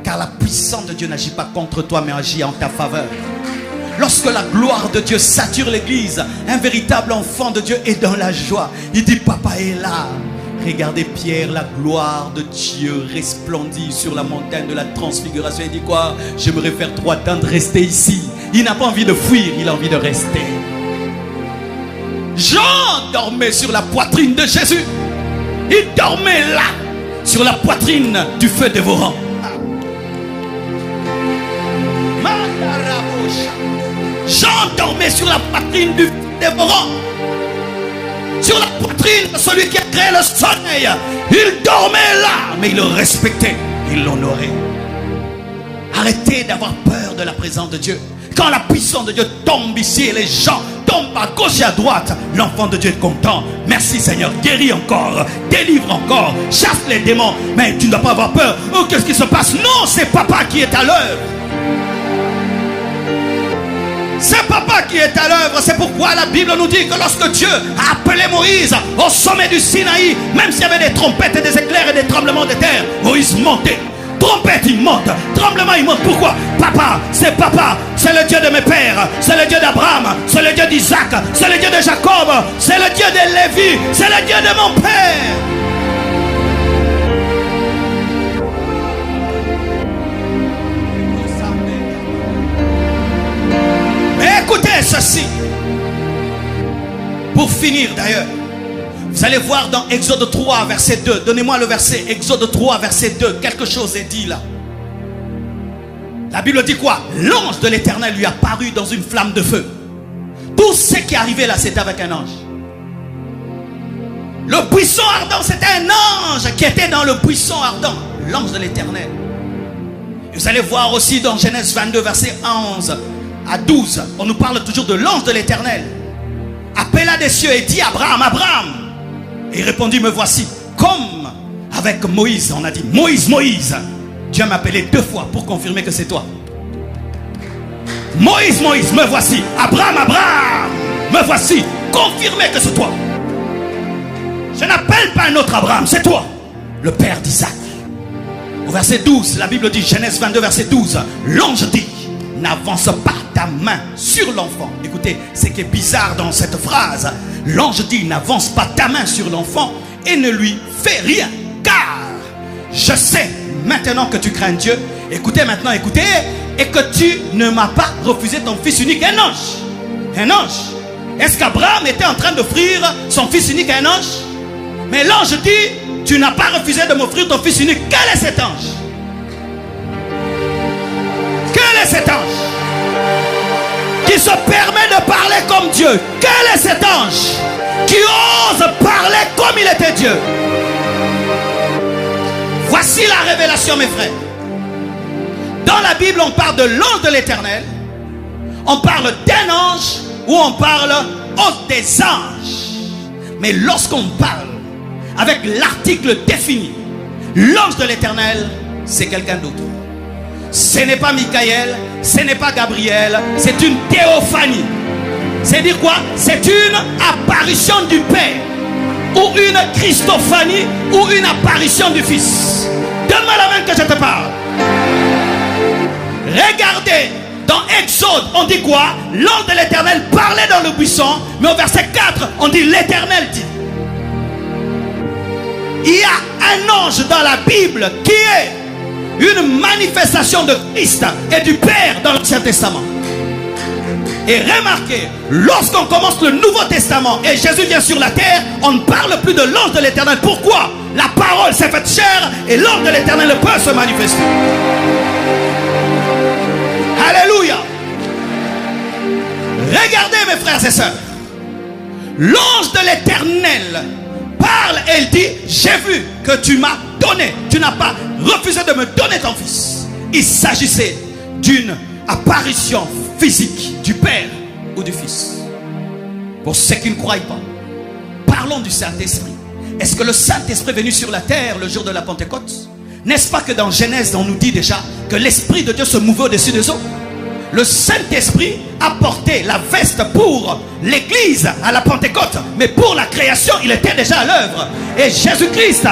Car la puissance de Dieu n'agit pas contre toi, mais agit en ta faveur. Lorsque la gloire de Dieu sature l'église, un véritable enfant de Dieu est dans la joie. Il dit: papa est là. Regardez Pierre, la gloire de Dieu resplendit sur la montagne de la transfiguration. Il dit quoi? J'aimerais faire 3 temps de rester ici. Il n'a pas envie de fuir, il a envie de rester. Jean dormait sur la poitrine de Jésus. Il dormait là, sur la poitrine du feu dévorant. Jean dormait sur la poitrine du feu dévorant. Sur la poitrine de celui qui a créé le soleil. Il dormait là, mais il le respectait, il l'honorait. Arrêtez d'avoir peur de la présence de Dieu. Quand la puissance de Dieu tombe ici et les gens tombent à gauche et à droite, l'enfant de Dieu est content. Merci Seigneur, guéris encore, délivre encore, chasse les démons. Mais tu ne dois pas avoir peur. Oh, qu'est-ce qui se passe? Non, c'est papa qui est à l'œuvre. C'est papa qui est à l'œuvre. C'est pourquoi la Bible nous dit que lorsque Dieu a appelé Moïse au sommet du Sinaï, même s'il y avait des trompettes et des éclairs et des tremblements de terre, Moïse montait. Trompette, il monte. Tremblement, il monte. Pourquoi? Papa. C'est le Dieu de mes pères. C'est le Dieu d'Abraham. C'est le Dieu d'Isaac. C'est le Dieu de Jacob. C'est le Dieu de Lévi. C'est le Dieu de mon père. Mais écoutez ceci. Pour finir d'ailleurs, vous allez voir dans Exode 3, verset 2. Donnez-moi le verset. Exode 3, verset 2. Quelque chose est dit là. La Bible dit quoi? L'ange de l'Éternel lui apparut dans une flamme de feu. Tout ce qui est arrivé là, c'était avec un ange. Le buisson ardent, c'était un ange qui était dans le buisson ardent. L'ange de l'Éternel. Vous allez voir aussi dans Genèse 22, verset 11 à 12. On nous parle toujours de l'ange de l'Éternel. Appela des cieux et dit Abraham, Abraham. Et il répondit, me voici. Comme avec Moïse, on a dit, Moïse, Moïse. Dieu m'a appelé 2 fois pour confirmer que c'est toi. Moïse, Moïse, me voici. Abraham, Abraham, me voici. Confirmez que c'est toi. Je n'appelle pas un autre Abraham, c'est toi, le père d'Isaac. Au verset 12, la Bible dit, Genèse 22, verset 12. L'ange dit, n'avance pas ta main sur l'enfant. Écoutez, ce qui est bizarre dans cette phrase. L'ange dit, n'avance pas ta main sur l'enfant et ne lui fais rien. Car je sais maintenant que tu crains Dieu. Écoutez maintenant, écoutez. Et que tu ne m'as pas refusé ton fils unique, un ange. Un ange. Est-ce qu'Abraham était en train d'offrir son fils unique à un ange? Mais l'ange dit, tu n'as pas refusé de m'offrir ton fils unique. Quel est cet ange? Quel est cet ange qui se permet de parler comme Dieu? Quel est cet ange qui ose parler comme il était Dieu? Voici la révélation, mes frères. Dans la Bible, on parle de l'ange de l'Éternel, on parle d'un ange ou on parle des anges. Mais lorsqu'on parle avec l'article défini, l'ange de l'Éternel, c'est quelqu'un d'autre. Ce n'est pas Michael, ce n'est pas Gabriel, c'est une théophanie. C'est dire quoi? C'est une apparition du Père, ou une Christophanie, ou une apparition du Fils. Donne-moi la main que je te parle. Regardez, dans Exode, on dit quoi? L'ange de l'Éternel parlait dans le buisson, mais au verset 4, on dit l'Éternel dit. Il y a un ange dans la Bible qui est une manifestation de Christ et du Père dans l'Ancien Testament. Et remarquez, lorsqu'on commence le Nouveau Testament et Jésus vient sur la terre, on ne parle plus de l'ange de l'Éternel. Pourquoi? La parole s'est faite chair et l'ange de l'Éternel peut se manifester. Alléluia. Regardez mes frères et sœurs. L'ange de l'Éternel parle et il dit, j'ai vu que tu m'as donné, tu n'as pas refusé de me donner ton fils. Il s'agissait d'une apparition physique du Père ou du Fils. Pour ceux qui ne croient pas, parlons du Saint-Esprit. Est-ce que le Saint-Esprit est venu sur la terre le jour de la Pentecôte? N'est-ce pas que dans Genèse on nous dit déjà que l'Esprit de Dieu se mouvait au-dessus des eaux? Le Saint-Esprit a porté la veste pour l'Église à la Pentecôte, mais pour la création il était déjà à l'œuvre. Et Jésus-Christ,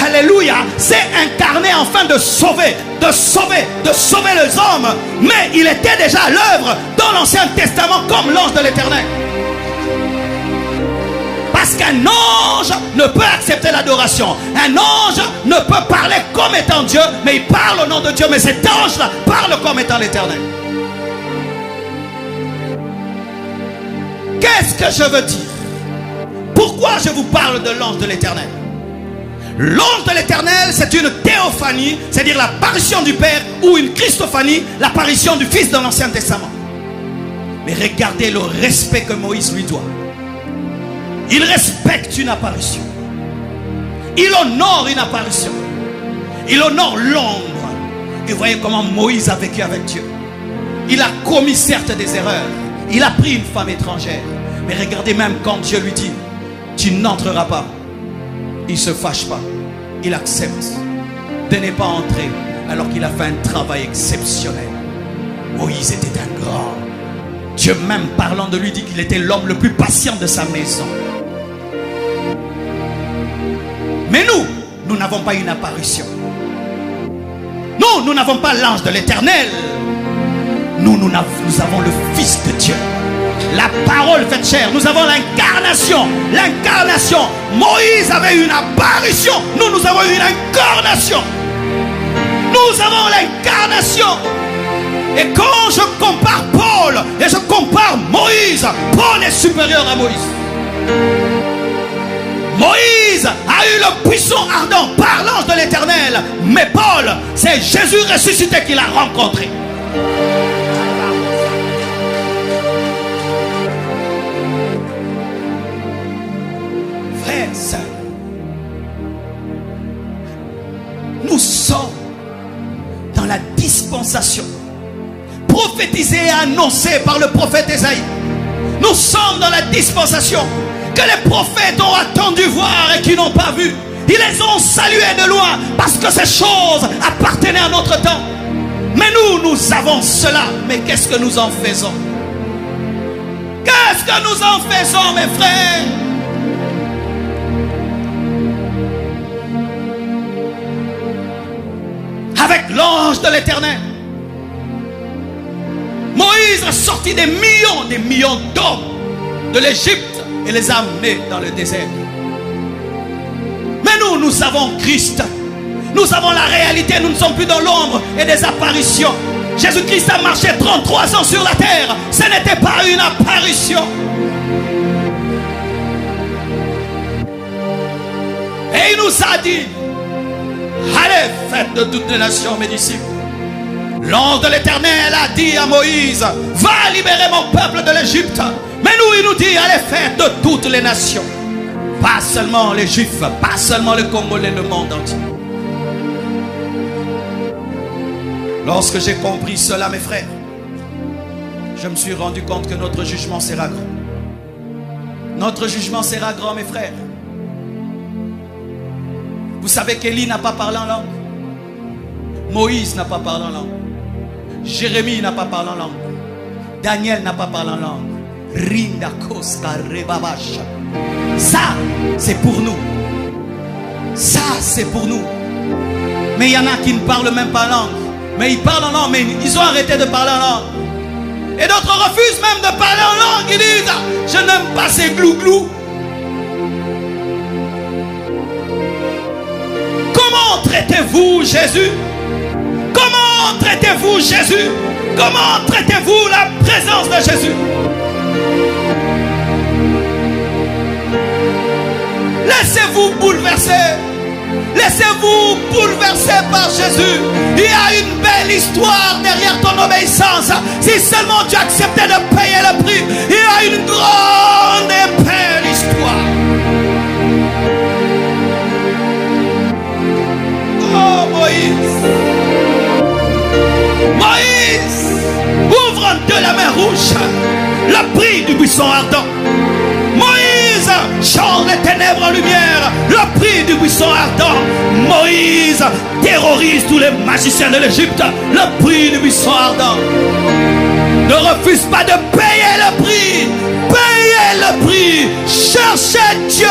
alléluia, s'est incarné afin de sauver les hommes. Mais il était déjà à l'œuvre dans l'Ancien Testament comme l'ange de l'Éternel. Parce qu'un ange ne peut accepter l'adoration. Un ange ne peut parler comme étant Dieu, mais il parle au nom de Dieu. Mais cet ange-là parle comme étant l'Éternel. Qu'est-ce que je veux dire? Pourquoi je vous parle de l'ange de l'Éternel? L'ange de l'Éternel, c'est une théophanie, c'est-à-dire l'apparition du Père, ou une Christophanie, l'apparition du Fils dans l'Ancien Testament. Mais regardez le respect que Moïse lui doit. Il respecte une apparition. Il honore une apparition. Il honore l'ombre. Et voyez comment Moïse a vécu avec Dieu. Il a commis certes des erreurs. Il a pris une femme étrangère. Mais regardez, même quand Dieu lui dit, tu n'entreras pas, il ne se fâche pas. Il accepte de ne pas entrer alors qu'il a fait un travail exceptionnel. Moïse était un grand. Dieu même parlant de lui dit qu'il était l'homme le plus patient de sa maison. Mais nous n'avons pas une apparition. Nous n'avons pas l'ange de l'Éternel. Nous avons le Fils de Dieu. La parole faite chair. Nous avons l'incarnation. L'incarnation. Moïse avait une apparition. Nous avons une incarnation. Nous avons l'incarnation. Et quand je compare Paul et je compare Moïse, Paul est supérieur à Moïse. Moïse a eu le buisson ardent par l'ange de l'Éternel. Mais Paul, c'est Jésus ressuscité qu'il a rencontré. Frères, sœurs, nous sommes dans la dispensation prophétisée et annoncée par le prophète Ésaïe. Nous sommes dans la dispensation que les prophètes ont attendu voir et qui n'ont pas vu. Ils les ont salués de loin parce que ces choses appartenaient à notre temps. Mais nous avons cela. Mais qu'est-ce que nous en faisons? Qu'est-ce que nous en faisons, mes frères? Avec l'ange de l'Éternel, Moïse a sorti des millions d'hommes de l'Égypte et les a amenés dans le désert. Mais nous avons Christ. Nous avons la réalité. Nous ne sommes plus dans l'ombre et des apparitions. Jésus-Christ a marché 33 ans sur la terre. Ce n'était pas une apparition. Et il nous a dit, allez, faites de toutes les nations mes disciples. L'ange de l'Éternel a dit à Moïse, va libérer mon peuple de l'Égypte. Mais il nous dit, allez faire de toutes les nations. Pas seulement les Juifs, pas seulement les Congolais, le monde entier. Lorsque j'ai compris cela, mes frères, je me suis rendu compte que notre jugement sera grand. Notre jugement sera grand, mes frères. Vous savez qu'Élie n'a pas parlé en langue. Moïse n'a pas parlé en langue. Jérémie n'a pas parlé en langue. Daniel n'a pas parlé en langue. Rinda Koska Rebabash. Ça, c'est pour nous. Ça, c'est pour nous. Mais il y en a qui ne parlent même pas langue. Mais ils parlent en langue, mais ils ont arrêté de parler en langue. Et d'autres refusent même de parler en langue. Ils disent, je n'aime pas ces glou-glou. Comment traitez-vous Jésus? Comment traitez-vous Jésus? Comment traitez-vous la présence de Jésus? Laissez-vous bouleverser. Laissez-vous bouleverser par Jésus. Il y a une belle histoire derrière ton obéissance. Si seulement tu acceptais de payer le prix, il y a une grande et belle histoire. Oh Moïse, Moïse, ouvre de la main rouge le prix du buisson ardent. Moïse change les ténèbres en lumière, le prix du buisson ardent. Moïse terrorise tous les magiciens de l'Égypte, le prix du buisson ardent. Ne refuse pas de payer le prix. Payez le prix. Cherchez Dieu.